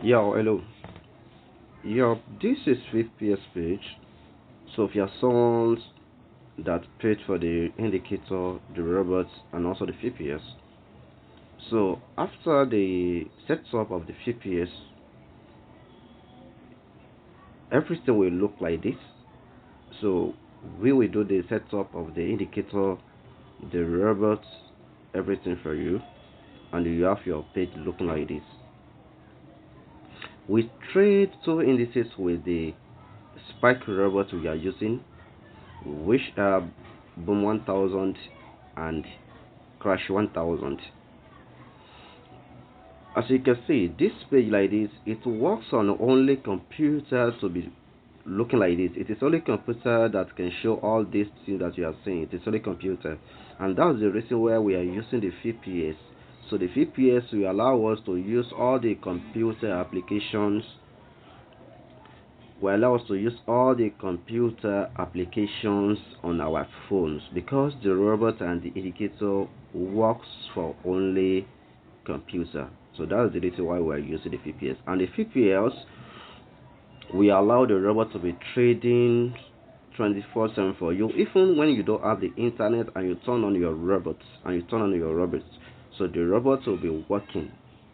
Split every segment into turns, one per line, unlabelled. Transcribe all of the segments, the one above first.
Yo, hello. Yo, this is 5th page. So if you're someone that paid for the indicator, the robots, and also the FPS. So after the setup of the FPS, everything will look like this. So we will do the setup of the indicator, the robots, everything for you, and you have your page looking like this. We trade two indices with the spike robot we are using, which are boom 1000 and crash 1000. As you can see, this page like this, it works on only computer to be looking like this. It is only computer that can show all these things that you are seeing. It is only computer, and that's the reason why we are using the VPS. So the VPS will allow us to use all the computer applications, will allow us to use all the computer applications on our phones, because the robot and the indicator works for only computer. So that's the reason why we're using the VPS. And the VPS, we allow the robot to be trading 24/7 for you, even when you don't have the internet and you turn on your robots so the robots will be working.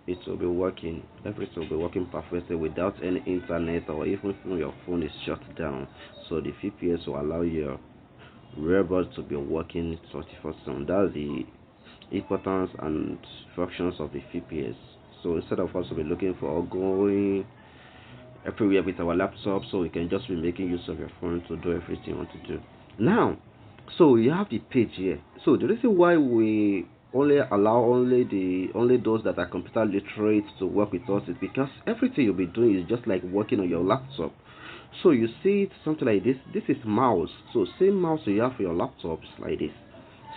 It will be working. Everything will be working perfectly without any internet, or even when your phone is shut down. So the VPS will allow your robot to be working 24/7. That's the importance and functions of the VPS. So instead of us to be looking for going everywhere with our laptop, so we can just be making use of your phone to do everything you want to do. Now, so you have the page here. So the reason why we only allow only those that are computer literate to work with us is because everything you'll be doing is just like working on your laptop. So you see it something like this. This is mouse. So same mouse you have for your laptops like this.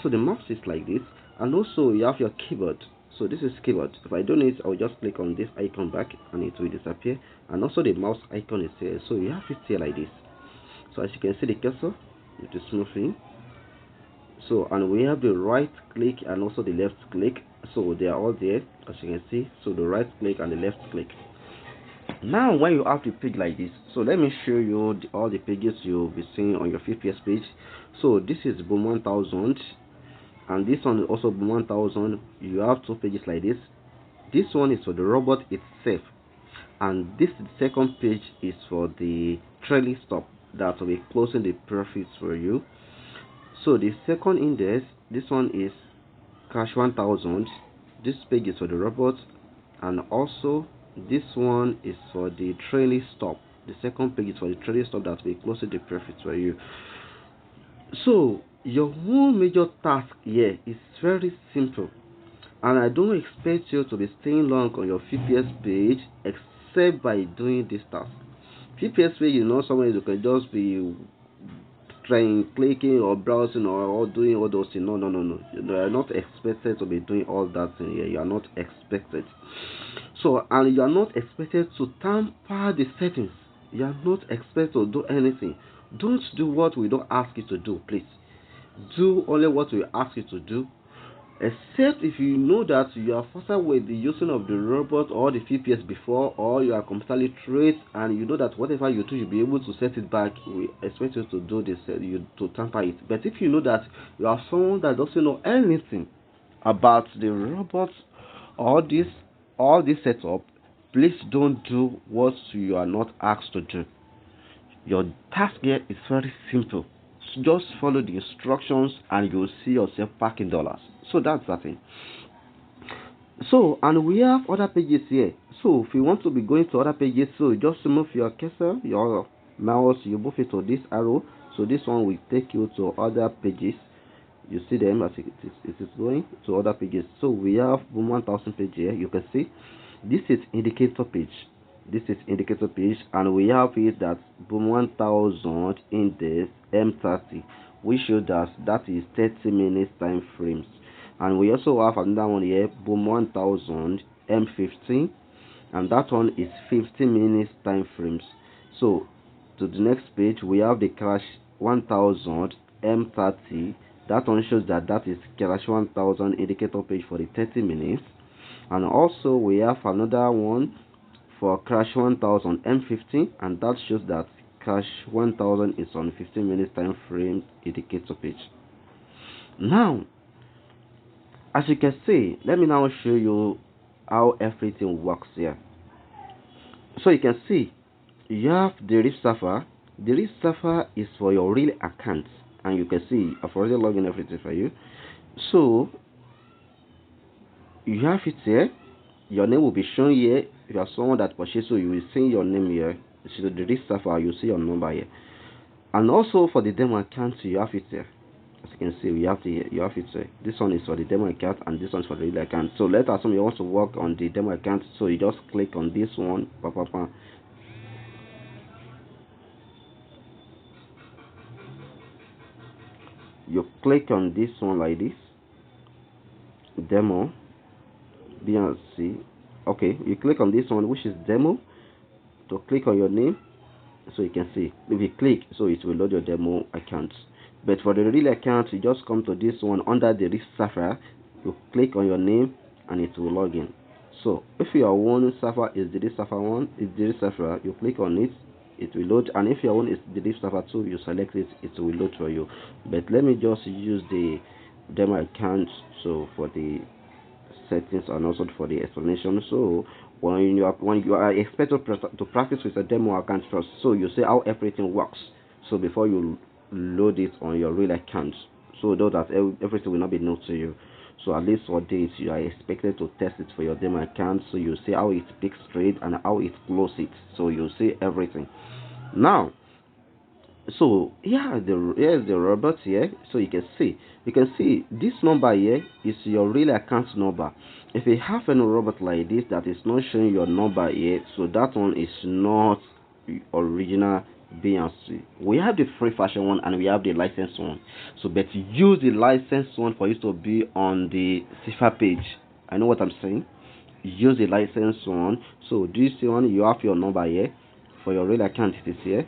So the mouse is like this, and also you have your keyboard. So this is keyboard. If I don't need, I'll just click on this icon back and it will disappear. And also the mouse icon is here. So you have it here like this. So as you can see the cursor, it is moving. So and we have the right click and also the left click. So they are all there as you can see. So the right click and the left click. Now when you have the page like this, so let me show you all the pages you'll be seeing on your VPS page. So this is boom 1000, and this one is also boom 1000. You have two pages like this. This one is for the robot itself, and this second page is for the trailing stop that will be closing the profits for you. So the second index, this one is cash 1000. This page is for the robot, and also this one is for the trailing stop. The second page is for the trailing stop that will close the profits for you. So your one major task here is very simple, and I don't expect you to be staying long on your VPS page except by doing this task. VPS page is not somewhere you can just be trying clicking or browsing or doing all those things. No. You are not expected to be doing all that thing here. You are not expected. So, and you are not expected to tamper the settings. You are not expected to do anything. Don't do what we don't ask you to do, please. Do only what we ask you to do, except if you know that you are faster with the using of the robot or the VPS before, or you are computer literate and you know that whatever you do you'll be able to set it back. We expect you to do this, you to tamper it. But if you know that you are someone that doesn't know anything about the robot or this setup, please don't do what you are not asked to do. Your task here is very simple. Just follow the instructions and you'll see yourself packing dollars. So that's that thing. So, and we have other pages here. So if you want to be going to other pages, so just move your cursor, your mouse, you move it to this arrow. So this one will take you to other pages. You see them as it is going to other pages. So we have 1000 page here. You can see this is indicator page. This is indicator page, and we have it that boom 1000 index M30, which shows that is 30 minutes time frames. And we also have another one here, boom 1000 M15, and that one is 15 minutes time frames. So to the next page, we have the crash 1000 M30. That one shows that is crash 1000 indicator page for the 30 minutes. And also we have another one for crash 1000 M15, and that shows that crash 1000 is on 15 minutes time frame indicator page. Now, as you can see, let me now show you how everything works here. So you can see you have the risk server. The risk server is for your real account, and you can see I've already logged in everything for you. So you have it here. Your name will be shown here. If you are someone that purchased, so you will see your name here. So the risk server, you see your number here. And also for the demo account, you have it here. As you can see, you have it here. This one is for the demo account, and this one is for the real account. So let's assume you want to work on the demo account, so you just click on this one. You click on this one like this, demo B and C. Okay, you click on this one, which is demo, to click on your name. So you can see if you click, so it will load your demo account. But for the real account, you just come to this one under the risk server, you click on your name and it will log in. So if your own server is the risk server one, is the risk server, you click on it, it will load. And if your own is the risk server 2, you select it, it will load for you. But let me just use the demo account so for the settings and also for the explanation. So when you are expected to practice with a demo account first, so you see how everything works, so before you load it on your real account, so that everything will not be new to you. So at least for days you are expected to test it for your demo account, so you see how it picks trade and how it closes it, so you see everything. Now, so yeah, here's the robot here. So you can see this number here is your real account number. If you have any robot like this that is not showing your number here, so that one is not original BNC. We have the free version one and we have the licensed one. So but use the licensed one for you to be on the cipher page. I know what I'm saying. Use the licensed one. So this one, you have your number here. For your real account, it is here.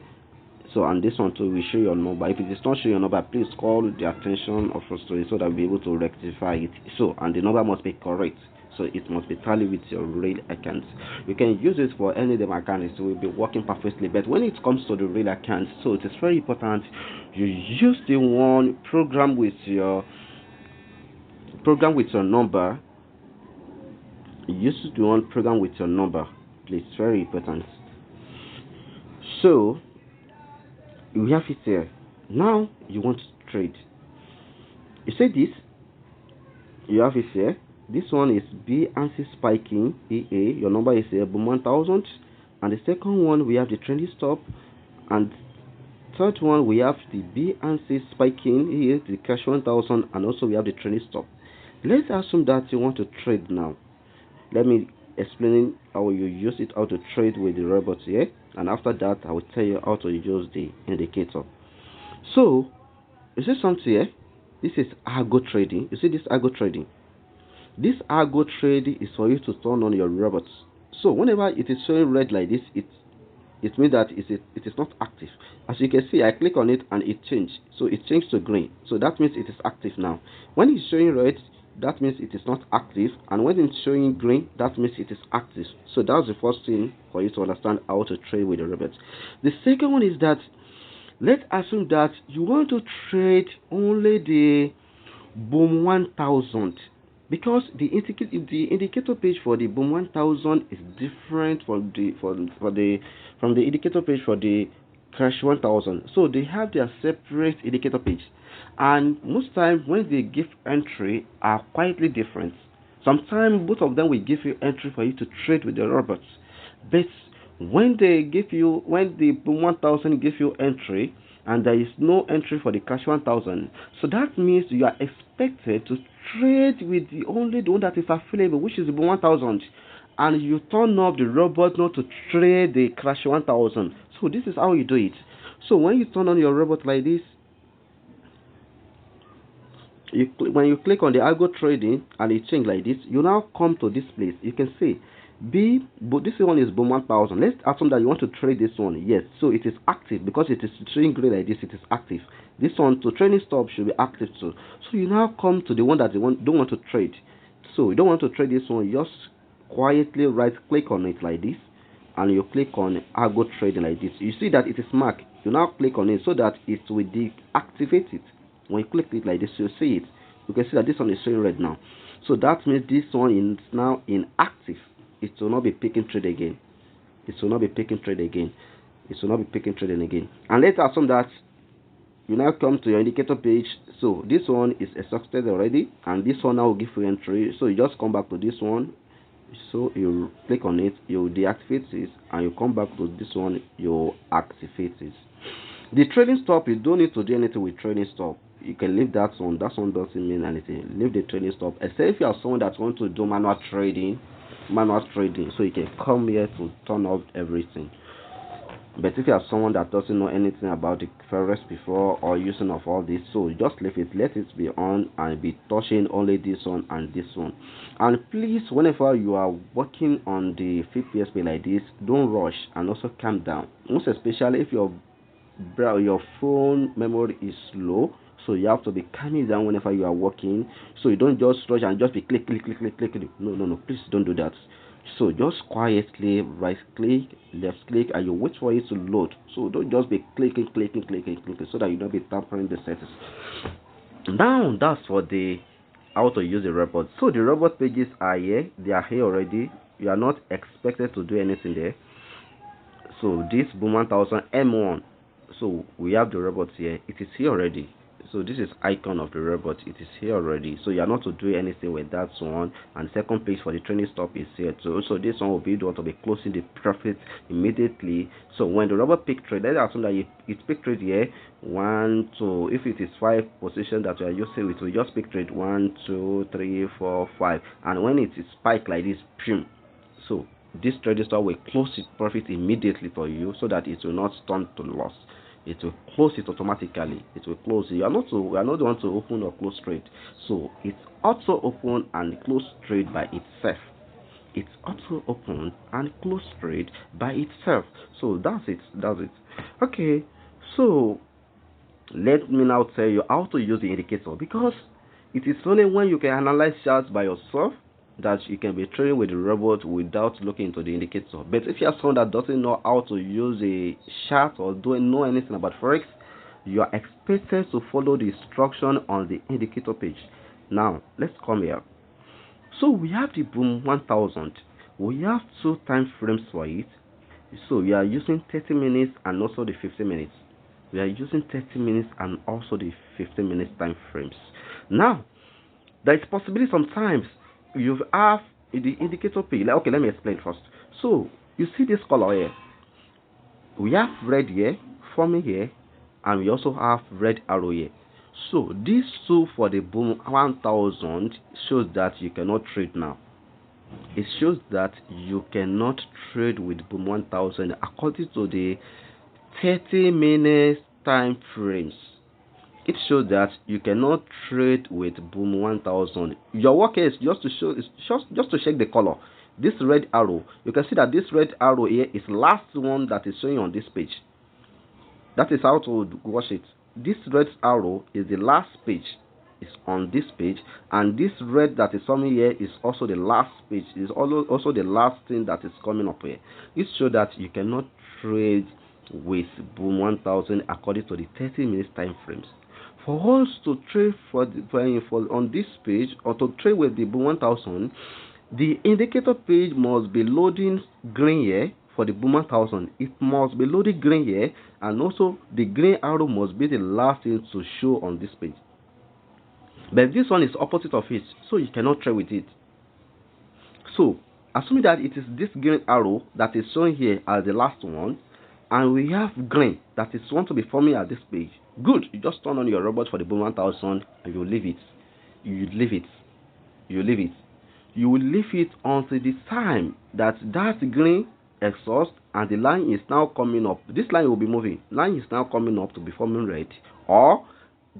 So and this one too will show your number. If it is not showing your number, please call the attention of us so that we'll be able to rectify it. So and the number must be correct, so it must be tally with your real account. You can use it for any demo account, it will be working perfectly. But when it comes to the real account, so it is very important you use the one program with your number. Use the one program with your number, please. Very important. So you have it here. Now you want to trade. You say this, you have it here. This one is BNC spiking EA. Your number is here, boom 1000. And the second one we have the trending stop, and third one we have the BNC spiking here, the cash 1000, and also we have the trending stop. Let's assume that you want to trade now. Let me explain how you use it, how to trade with the robot here, and after that I will tell you how to use the indicator. So you see something here. This is algo trading. You see this algo trading. This algo trading is for you to turn on your robots. So whenever it is showing red like this, it means that it is not active. As you can see, I click on it and it changed. So it changed to green. So that means it is active now. When it's showing red, that means it is not active, and when it's showing green, that means it is active. So that's the first thing for you to understand how to trade with the robots. The second one is that let's assume that you want to trade only the boom 1000, because the indicator page for the boom 1000 is different from the indicator page for the crash 1000. So they have their separate indicator page, and most times when they give entry are quietly different. Sometimes both of them will give you entry for you to trade with the robots, but when the boom 1000 give you entry and there is no entry for the cash 1000, so that means you are expected to trade with the one that is available, which is the boom 1000, and you turn off the robot not to trade the crash 1000. So this is how you do it. So when you turn on your robot like this, when you click on the algo trading and it change like this, you now come to this place. You can see but this one is boom 1000. Let's assume that you want to trade this one. Yes, so it is active because it is trading green like this. It is active. This one to training stop should be active too. So you now come to the one that you don't want to trade. So you don't want to trade this one. You just quietly right click on it like this. and you click on algo trading like this, you see that it is marked. You now click on it so that it will deactivate it. When you click it like this, you see it. You can see that this one is showing red now. So that means this one is now inactive. It will not be picking trade again. It will not be picking trade again. It will not be picking trading again. And let's assume that you now come to your indicator page. So this one is a success already, and this one now will give you entry. So you just come back to this one. So you click on it, you deactivate it, and you come back to this one, you activate it. The trading stop, you don't need to do anything with trading stop. You can leave that one. That one doesn't mean anything. Leave the trading stop, except if you are someone that wants to do manual trading. So you can come here to turn off everything. But if you are someone that doesn't know anything about the FOREX before or using of all this, so just leave it, let it be on and be touching only this one and this one. And please, whenever you are working on the PSP like this, don't rush and also calm down. Most especially if your phone memory is low, so you have to be calming down whenever you are working, so you don't just rush and just be click. No, please don't do that. So just quietly right click, left click, and you wait for it to load. So don't just be clicking, so that you don't be tampering the settings. Now that's for the how to use the robot. So the robot pages are here, they are here already. You are not expected to do anything there. So this boom 1000 M1, so we have the robot here. It is here already. So this is icon of the robot. It is here already. So you are not to do anything with that one. And second page for the training stop is here too. So this one will be the one to be closing the profit immediately. So when the robot pick trade, let's assume that it pick trade here 1 2. If it is 5 position that you are using, it will just pick trade 1 2 3 4 5. And when it is spike like this, so this trading stop will close its profit immediately for you, so that it will not turn to loss. It will close it automatically. It will close it. You are not the one to open or close trade. So it's auto open and close trade by itself. It's auto open and close trade by itself. So that's it. Okay. So let me now tell you how to use the indicator, because it is only when you can analyze charts by yourself that you can be trading with the robot without looking into the indicator. But if you are someone that doesn't know how to use a chart or don't know anything about Forex, you are expected to follow the instruction on the indicator page. Now let's come here. So we have the boom 1000. We have 2 time frames for it. So we are using 30 minutes and also the 15 minutes. We are using 30 minutes and also the 15 minutes time frames. Now there is possibility sometimes you have the indicator page. Like, okay, let me explain first. So you see this color here. We have red here, forming here, and we also have red arrow here. So these two for the boom 1000 shows that you cannot trade now. It shows that you cannot trade with boom 1000 according to the 30 minutes time frames. It shows that you cannot trade with boom 1000. Your work is just to check the color. This red arrow, you can see that this red arrow here is last one that is showing on this page. That is how to watch it. This red arrow is the last page, is on this page, and this red that is coming here is also the last page, is also the last thing that is coming up here. It shows that you cannot trade with boom 1000 according to the 30 minutes time frames. For us to trade on this page, or to trade with the boom 1000, the indicator page must be loading green here. For the boom 1000, it must be loading green here, and also the green arrow must be the last thing to show on this page. But this one is opposite of it, so you cannot trade with it. So assuming that it is this green arrow that is showing here as the last one, and we have green that is want to be forming at this page, good, you just turn on your robot for the boom 1000 and you leave it. You will leave it until the time that green exhaust and the line is now coming up. This line will be moving. Line is now coming up to be forming red, or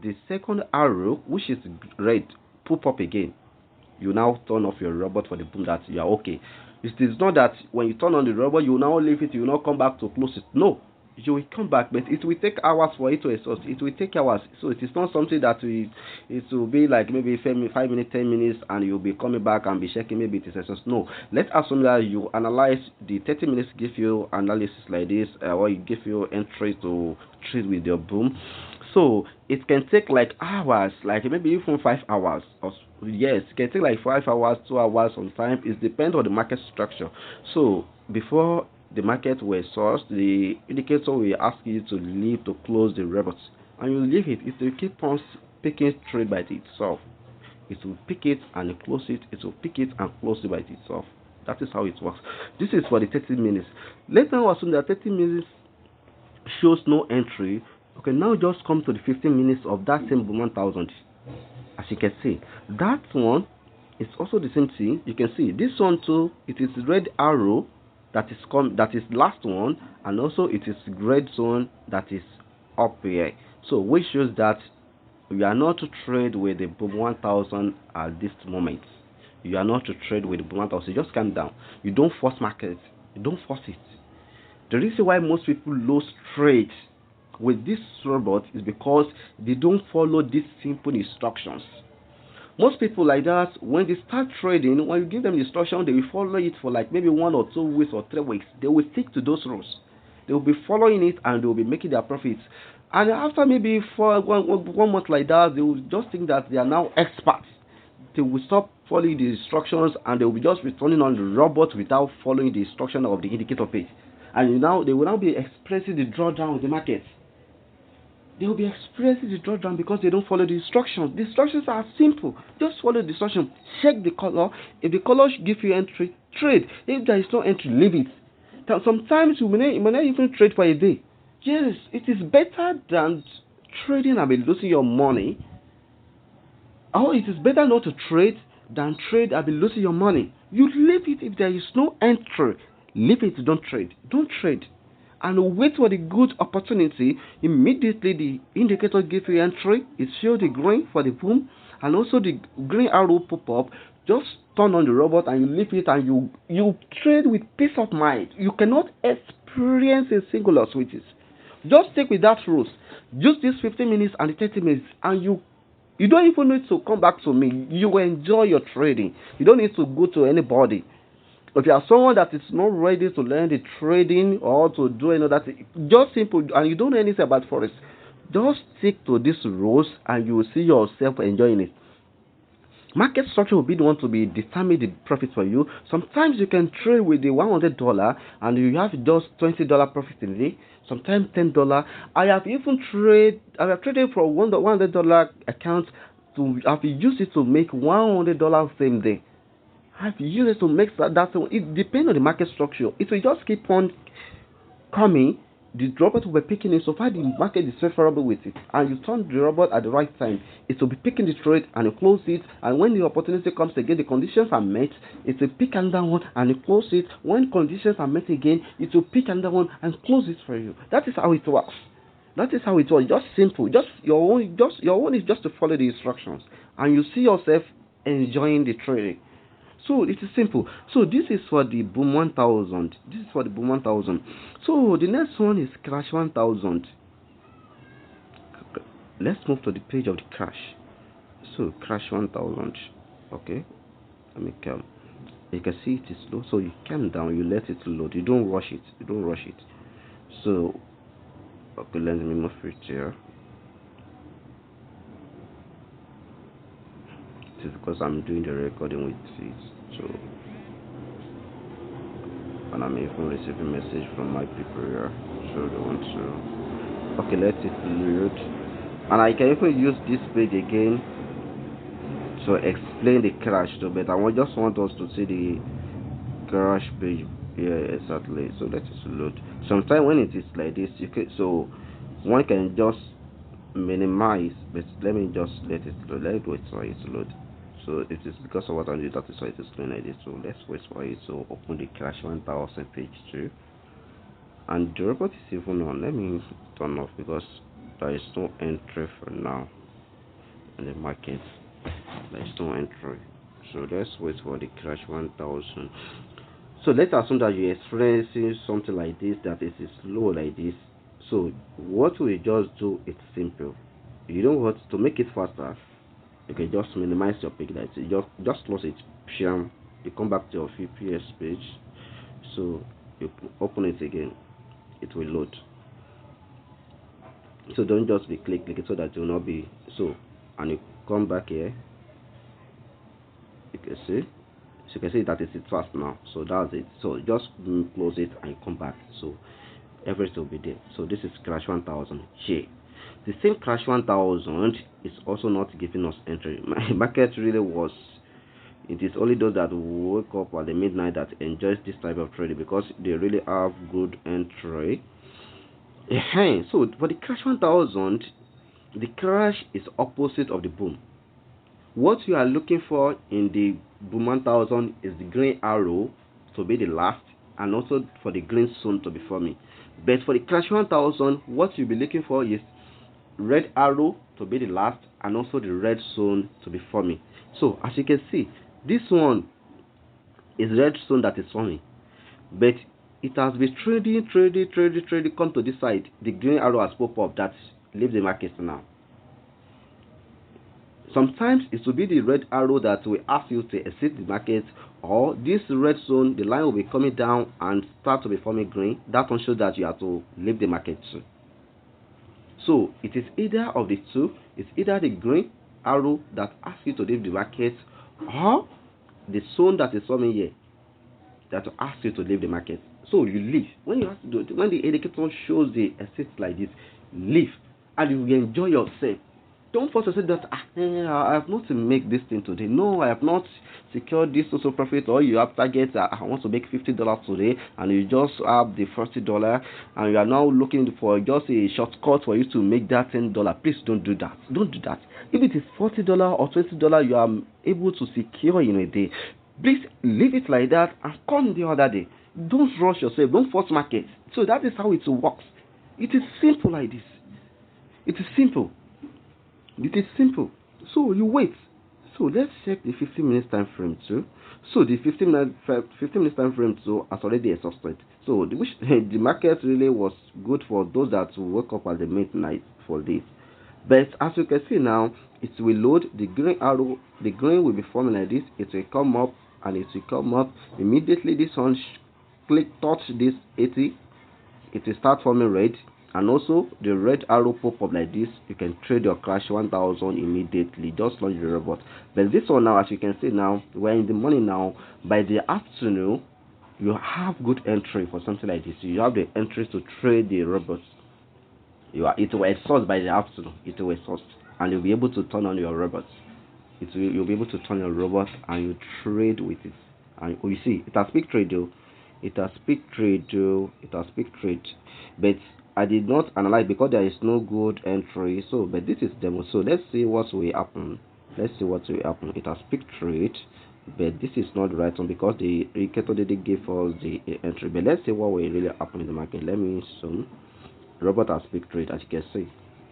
the second arrow, which is red, pop up again. You now turn off your robot for the boom that you are okay. It is not that when you turn on the robot, you now leave it, you now come back to close it. No. you will come back, but it will take hours for it to exhaust. It will take hours, so it is not something that it will be like maybe 5 minutes, 10 minutes, and you'll be coming back and be checking maybe it is exhaust. No, let's assume that you analyze the 30 minutes, give you analysis like this, or you give you entry to trade with your boom. So it can take like hours, like maybe even 5 hours. Or yes, it can take like 5 hours, 2 hours. Sometimes it depends on the market structure. So before the market will sourced, the indicator will ask you to leave to close the report, and you leave it. It will keep on picking trade by itself. It will pick it and close it. It will pick it and close it by itself. That is how it works. This is for the 30 minutes. Let's now assume that 30 minutes shows no entry. Okay, now just come to the 15 minutes of that same 1000. As you can see, that one is also the same thing. You can see this one too. It is red arrow that is last one, and also it is red zone that is up here. So which shows that you are not to trade with the boom 1000 at this moment. You are not to trade with the boom 1000. You just calm down. You don't force market. You don't force it. The reason why most people lose trade with this robot is because they don't follow these simple instructions. Most people like that, when they start trading, when you give them instruction, they will follow it for like maybe 1 or 2 weeks or 3 weeks. They will stick to those rules. They will be following it and they will be making their profits. And after maybe for one month like that, they will just think that they are now experts. They will stop following the instructions and they will be just returning on the robot without following the instruction of the indicator page. And now they will now be expressing the drawdown of the market. They will be experiencing the drawdown because they don't follow the instructions. The instructions are simple. Just follow the instructions. Check the color. If the color gives you entry, trade. If there is no entry, leave it. Sometimes you may not even trade for a day. Yes, it is better than trading and be losing your money. Or it is better not to trade than trade and be losing your money. You leave it if there is no entry. Leave it, don't trade. Don't trade. And wait for the good opportunity. Immediately the indicator gives you entry. It shows the green for the boom, and also the green arrow pop up. Just turn on the robot and you leave it, and you trade with peace of mind. You cannot experience a single loss with it. Just stick with that rules. Use this 15 minutes and the 30 minutes, and you don't even need to come back to me. You will enjoy your trading. You don't need to go to anybody. If you are someone that is not ready to learn the trading or to do another thing, just simple, and you don't know anything about forex, just stick to these rules and you will see yourself enjoying it. Market structure will be the one to be determine the profit for you. Sometimes you can trade with the $100 and you have just $20 profit in it. Sometimes $10. I have traded for $100 account to have used it to make $100 same day. I've used it to make that. It depends on the market structure. It will just keep on coming. The robot will be picking it so far the market is favorable with it, and you turn the robot at the right time. It will be picking the trade and you close it. And when the opportunity comes again, the conditions are met. It will pick another one and you close it. When conditions are met again, it will pick another one and close it for you. That is how it works. That is how it works. Just simple. Just your own is just to follow the instructions, and you see yourself enjoying the trading. So it is simple. So this is for the boom 1000. This is for the boom 1000. So the next one is crash 1000. Let's move to the page of the crash. So crash 1000. Okay. Let me come. You can see it is low. So you calm down. You let it load. You don't rush it. You don't rush it. So okay, let me move it here. It is because I'm doing the recording with it. So, and I'm even receiving message from my people here. So they want to. Okay, let it load. And I can even use this page again to explain the crash too. But just want us to see the crash page here exactly. So let it load. Sometimes when it is like this, so one can just minimize. But let me just let it load. Let it wait for it to load. So it is because of what I'm doing, that is why it is doing like this. So let's wait for it to open the crash 1000 page too. And the robot is even on. Let me turn off because there is no entry for now in the market. There is no entry. So let's wait for the crash 1000. So let's assume that you're experiencing something like this, that it is low like this. So what we just do, it's simple. You know what, to make it faster, you can just minimize your page like this. Just close it. Sham. You come back to your VPS page. So you open it again, it will load. So don't just be click it, so that you will not be so. And you come back here, you can see, so you can see that it's fast now. So that's it. So just close it and you come back, so everything will be there. So this is crash 1000 here. The same crash 1000 is also not giving us entry. My market really was, it is only those that wake up at the midnight that enjoys this type of trading, because they really have good entry. So for the crash 1000, the crash is opposite of the boom. What you are looking for in the boom 1000 is the green arrow to be the last, and also for the green zone to be forming. But for the crash 1000, what you'll be looking for is red arrow to be the last, and also the red zone to be forming. So as you can see, this one is red zone that is forming, but it has been trading, come to this side. The green arrow has popped up that leaves the market now. Sometimes it will be the red arrow that will ask you to exit the market, or this red zone, the line will be coming down and start to be forming green. That one shows that you have to leave the market too. So it is either of the two. It's either the green arrow that asks you to leave the market, or the zone that is forming here that will ask you to leave the market. So you leave. When you have to do it, when the indicator shows the exit like this, leave, and you will enjoy yourself. Don't force yourself that I have not to make this thing today. No, I have not secured this social profit, or you have targets. I want to make $50 today, and you just have the $40, and you are now looking for just a shortcut for you to make that $10. Please don't do that. Don't do that. If it is $40 or $20 you are able to secure in a day, please leave it like that and come the other day. Don't rush yourself. Don't force market. So that is how it works. It is simple like this. It is simple. It is simple. So you wait. So let's check the 15 minutes time frame too. So the 15 minutes time frame too has already exhausted. So the market really was good for those that woke up at the midnight for this. But as you can see now, it will load. The green arrow, the green will be forming like this. It will come up, and it will come up immediately. This one touch this 80, it will start forming red, and also the red arrow pop up like this. You can trade your crash 1000 immediately. Just launch the robot. But this one now, as you can see now, we're in the morning now. By the afternoon, you have good entry for something like this. You have the entry to trade the robots. It will exhaust by the afternoon. It will exhaust, and you'll be able to turn on your robots. You'll be able to turn your robot and you trade with it. And you see, it has peak trade though. It has peak trade though. It has peak trade. But I did not analyze because there is no good entry. So, but this is demo. So let's see what will happen. Let's see what will happen. It has peak trade, but this is not the right one because the indicator didn't give us the entry. But let's see what will really happen in the market. Let me zoom. Robot has peak trade, as you can see.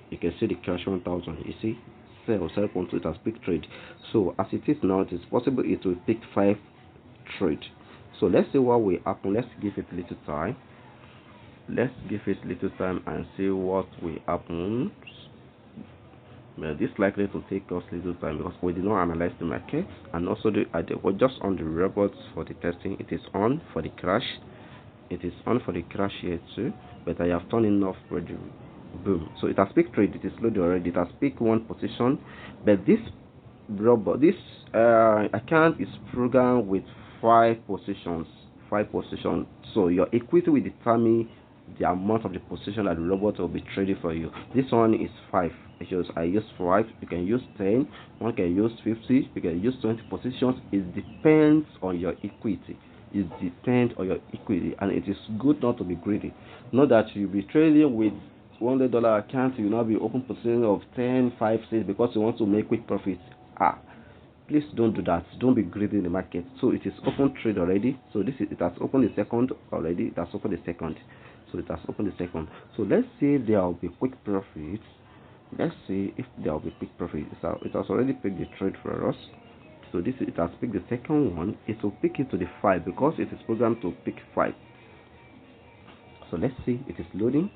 You can see the cash 1000. You see, sell point, it has peak trade. So as it is now, it is possible it will pick 5 trade. So let's see what will happen. Let's give it a little time. Let's give it a little time and see what will happen. Well, this is likely to take us a little time because we did not analyze the market, and also we're just on the robots for the testing. It is on for the crash. It is on for the crash here too, but I have turned it off for the boom. So it has picked trade. It is loaded already. It has picked one position, but this robot, this account is programmed with 5 positions. 5 positions. So your equity will determine the amount of the position that the robot will be trading for you. This one is 5. I use 5. You can use 10. One can use 50. You can use 20 positions. It depends on your equity. It depends on your equity, and it is good not to be greedy. Not that you'll be trading with $100 account, you will not be open position of 10, 5, 6 because you want to make quick profits. Please don't do that. Don't be greedy in the market. So it is open trade already. So it has opened the second already. It has opened the second. So it has opened the second. So let's see if there will be quick profits. Let's see if there will be quick profits. It has already picked the trade for us. So it has picked the second one. It will pick it to the 5 because it is programmed to pick 5. So let's see. It is loading.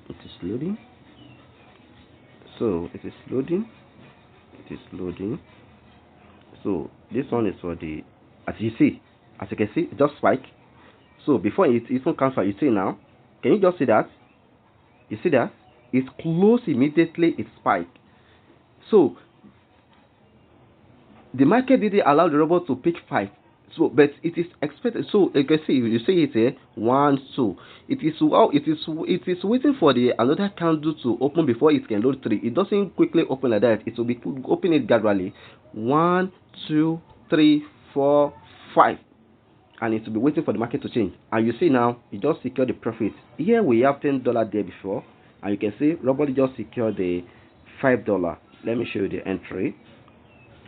It is loading. So it is loading. It is loading. So this one is for the, as you can see, it just spike. So before it even cancel, you see now. Can you just see that? You see that? It closed immediately, it spiked. So the market didn't allow the robot to pick 5. So but it is expected. So you can see, you see it here, 1 2. It is waiting for the another candle to open before it can load 3. It doesn't quickly open like that. It will be open it gradually. 1 2 3 4 5, and it will be waiting for the market to change. And you see now, it just secured the profit. Here we have $10 there before, and you can see robot just secured the $5. Let me show you the entry.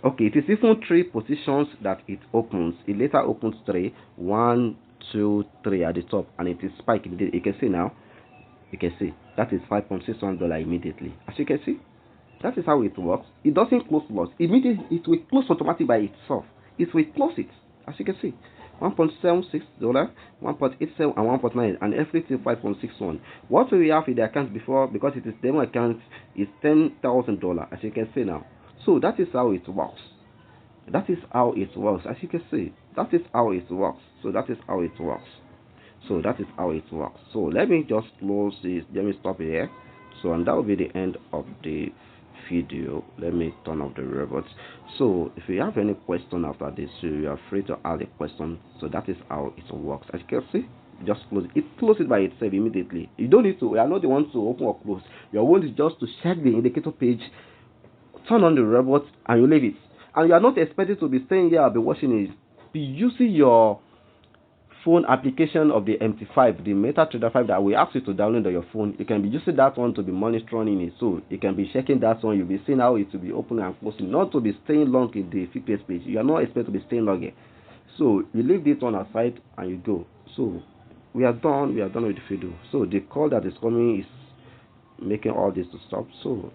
Okay, it is even 3 positions that it opens. It later opens 3, 1 2 3 at the top, and it is spike. You can see now. You can see that is $5.61 immediately. As you can see, that is how it works. It doesn't close loss immediately. It will close automatically by itself. It will close it. As you can see, $1.76, $1.87, and 1.9, and everything 5.61. What we have in the account before, because it is demo account, is $10,000. As you can see now. So that is how it works. That is how it works. As you can see, that is how it works. So that is how it works. So that is how it works. So let me just close this. Let me stop here. So, and that will be the end of the video. Let me turn off the robots. So if you have any question after this, you are free to ask a question. So that is how it works. As you can see, just close it. It closes by itself immediately. You don't need to, you are not the one to open or close. Your one is just to check the indicator page, turn on the robot, and you leave it. And you are not expected to be staying here or be watching it. Be using your phone application of the MT5, the MetaTrader 5 that we ask you to download on your phone. You can be using that one to be monitoring it. So you can be checking that one. You'll be seeing how it will be opening and closing. Not to be staying long in the FPS page. You are not expected to be staying long here. So you leave this one aside and you go. So we are done. We are done with the video. So the call that is coming is making all this to stop. So